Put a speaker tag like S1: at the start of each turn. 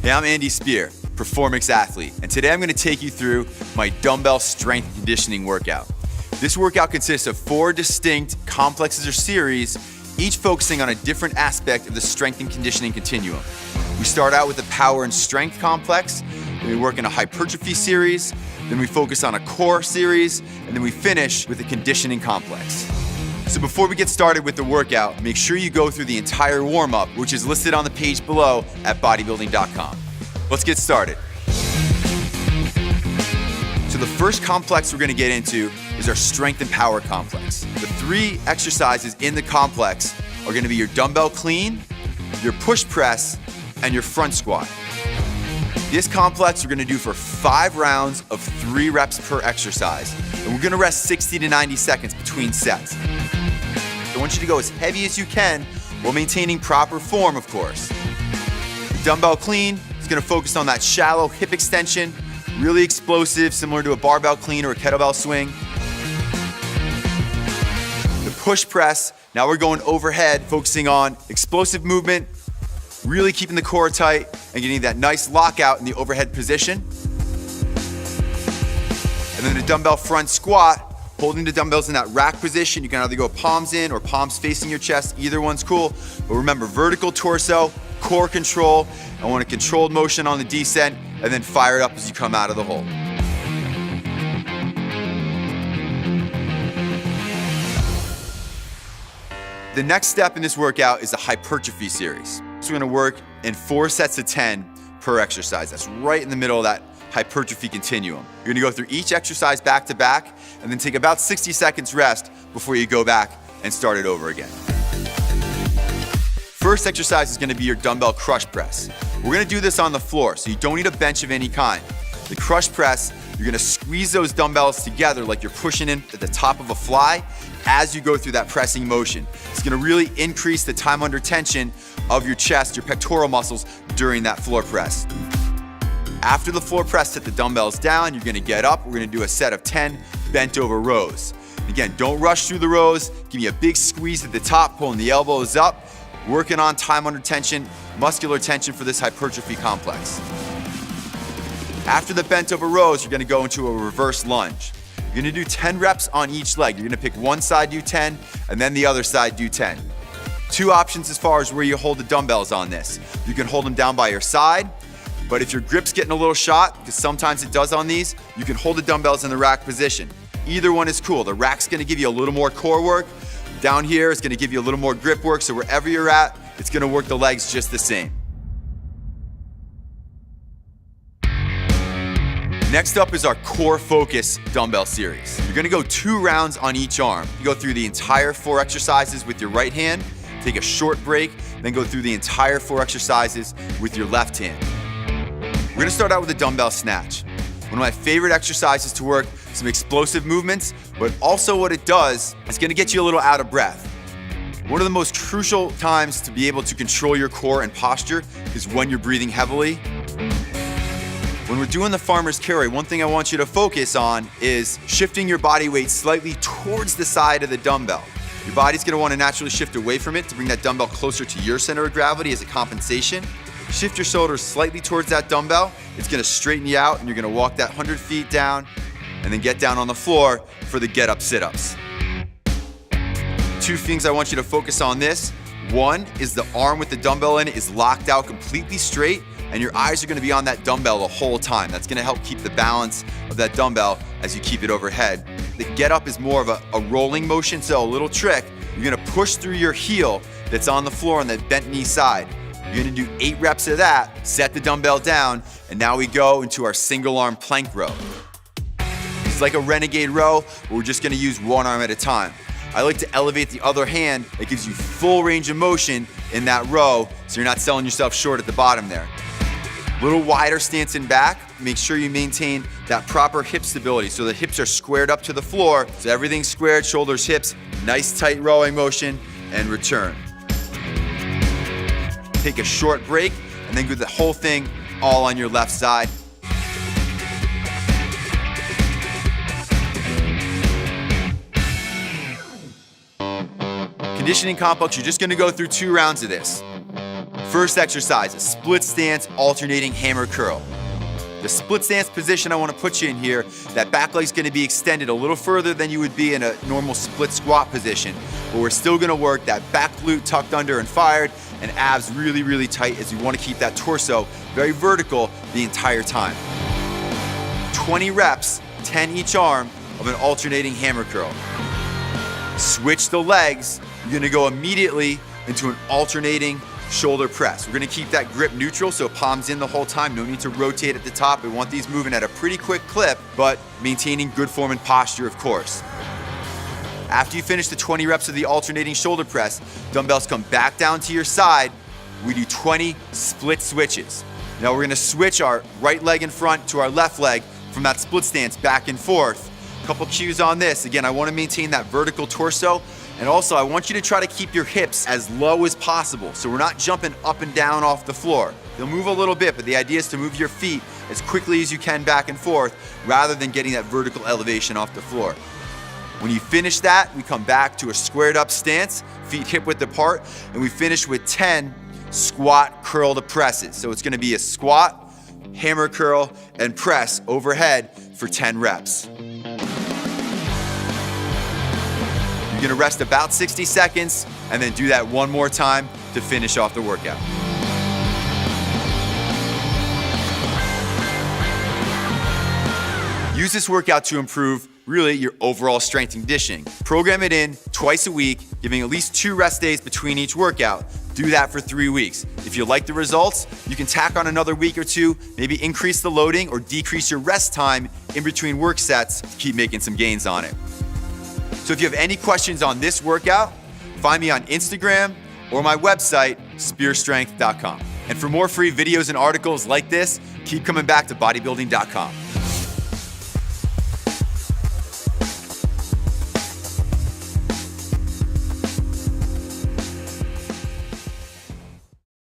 S1: Hey, I'm Andy Speer, performance athlete, and today I'm going to take you through my dumbbell strength conditioning workout. This workout consists of 4 distinct complexes or series, each focusing on a different aspect of the strength and conditioning continuum. We start out with the power and strength complex, then we work in a hypertrophy series, then we focus on a core series, and then we finish with a conditioning complex. So before we get started with the workout, make sure you go through the entire warm-up, which is listed on the page below at bodybuilding.com. Let's get started. So the first complex we're gonna get into is our strength and power complex. The 3 exercises in the complex are gonna be your dumbbell clean, your push press, and your front squat. This complex we're gonna do for 5 rounds of 3 reps per exercise, and we're gonna rest 60 to 90 seconds between sets. I want you to go as heavy as you can while maintaining proper form, of course. The dumbbell clean is gonna focus on that shallow hip extension, really explosive, similar to a barbell clean or a kettlebell swing. The push press, now we're going overhead, focusing on explosive movement, really keeping the core tight and getting that nice lockout in the overhead position. And then the dumbbell front squat, holding the dumbbells in that rack position. You can either go palms in or palms facing your chest. Either one's cool. But remember, vertical torso, core control. I want a controlled motion on the descent, and then fire it up as you come out of the hole. The next step in this workout is the hypertrophy series. So we're gonna work in 4 sets of 10 per exercise. That's right in the middle of that hypertrophy continuum. You're gonna go through each exercise back to back and then take about 60 seconds rest before you go back and start it over again. First exercise is gonna be your dumbbell crush press. We're gonna do this on the floor, so you don't need a bench of any kind. The crush press, you're gonna squeeze those dumbbells together like you're pushing in at the top of a fly as you go through that pressing motion. It's gonna really increase the time under tension of your chest, your pectoral muscles during that floor press. After the floor press, set the dumbbells down, you're gonna get up, we're gonna do a set of 10 bent over rows. Again, don't rush through the rows, give me a big squeeze at the top, pulling the elbows up, working on time under tension, muscular tension for this hypertrophy complex. After the bent over rows, you're gonna go into a reverse lunge. You're gonna do 10 reps on each leg. You're gonna pick one side, do 10, and then the other side, do 10. 2 options as far as where you hold the dumbbells on this. You can hold them down by your side, but if your grip's getting a little shot, because sometimes it does on these, you can hold the dumbbells in the rack position. Either one is cool. The rack's gonna give you a little more core work. Down here is gonna give you a little more grip work, so wherever you're at, it's gonna work the legs just the same. Next up is our core focus dumbbell series. You're gonna go 2 rounds on each arm. You go through the entire 4 exercises with your right hand, take a short break, then go through the entire 4 exercises with your left hand. We're gonna start out with a dumbbell snatch. One of my favorite exercises to work some explosive movements, but also what it does is gonna get you a little out of breath. One of the most crucial times to be able to control your core and posture is when you're breathing heavily. When we're doing the farmer's carry, one thing I want you to focus on is shifting your body weight slightly towards the side of the dumbbell. Your body's gonna wanna naturally shift away from it to bring that dumbbell closer to your center of gravity as a compensation. Shift your shoulders slightly towards that dumbbell. It's gonna straighten you out and you're gonna walk that 100 feet down and then get down on the floor for the get up sit-ups. 2 things I want you to focus on this. One is the arm with the dumbbell in it is locked out completely straight and your eyes are gonna be on that dumbbell the whole time. That's gonna help keep the balance of that dumbbell as you keep it overhead. The get up is more of a rolling motion, so a little trick. You're gonna push through your heel that's on the floor on that bent knee side. You're gonna do 8 reps of that, set the dumbbell down, and now we go into our single arm plank row. It's like a renegade row, but we're just gonna use one arm at a time. I like to elevate the other hand. That gives you full range of motion in that row, so you're not selling yourself short at the bottom there. Little wider stance in back. Make sure you maintain that proper hip stability so the hips are squared up to the floor. So everything's squared, shoulders, hips, nice tight rowing motion, and return. Take a short break, and then do the whole thing all on your left side. Conditioning complex, you're just gonna go through 2 rounds of this. First exercise, a split stance alternating hammer curl. The split stance position I want to put you in here, that back leg's going to be extended a little further than you would be in a normal split squat position, but we're still going to work that back glute tucked under and fired, and abs really, really tight, as we want to keep that torso very vertical the entire time. 20 reps, 10 each arm of an alternating hammer curl. Switch the legs. You're going to go immediately into an alternating shoulder press. We're gonna keep that grip neutral, so palms in the whole time. No need to rotate at the top. We want these moving at a pretty quick clip, but maintaining good form and posture, of course. After you finish the 20 reps of the alternating shoulder press, dumbbells come back down to your side. We do 20 split switches. Now we're gonna switch our right leg in front to our left leg from that split stance back and forth. Couple cues on this. Again, I wanna maintain that vertical torso. And also, I want you to try to keep your hips as low as possible, so we're not jumping up and down off the floor. They'll move a little bit, but the idea is to move your feet as quickly as you can back and forth, rather than getting that vertical elevation off the floor. When you finish that, we come back to a squared up stance, feet hip width apart, and we finish with 10 squat curl to presses. So it's gonna be a squat, hammer curl, and press overhead for 10 reps. You're gonna rest about 60 seconds and then do that one more time to finish off the workout. Use this workout to improve really your overall strength and conditioning. Program it in twice a week, giving at least 2 rest days between each workout. Do that for 3 weeks. If you like the results, you can tack on another week or 2, maybe increase the loading or decrease your rest time in between work sets to keep making some gains on it. So if you have any questions on this workout, find me on Instagram or my website, spearstrength.com. And for more free videos and articles like this, keep coming back to bodybuilding.com.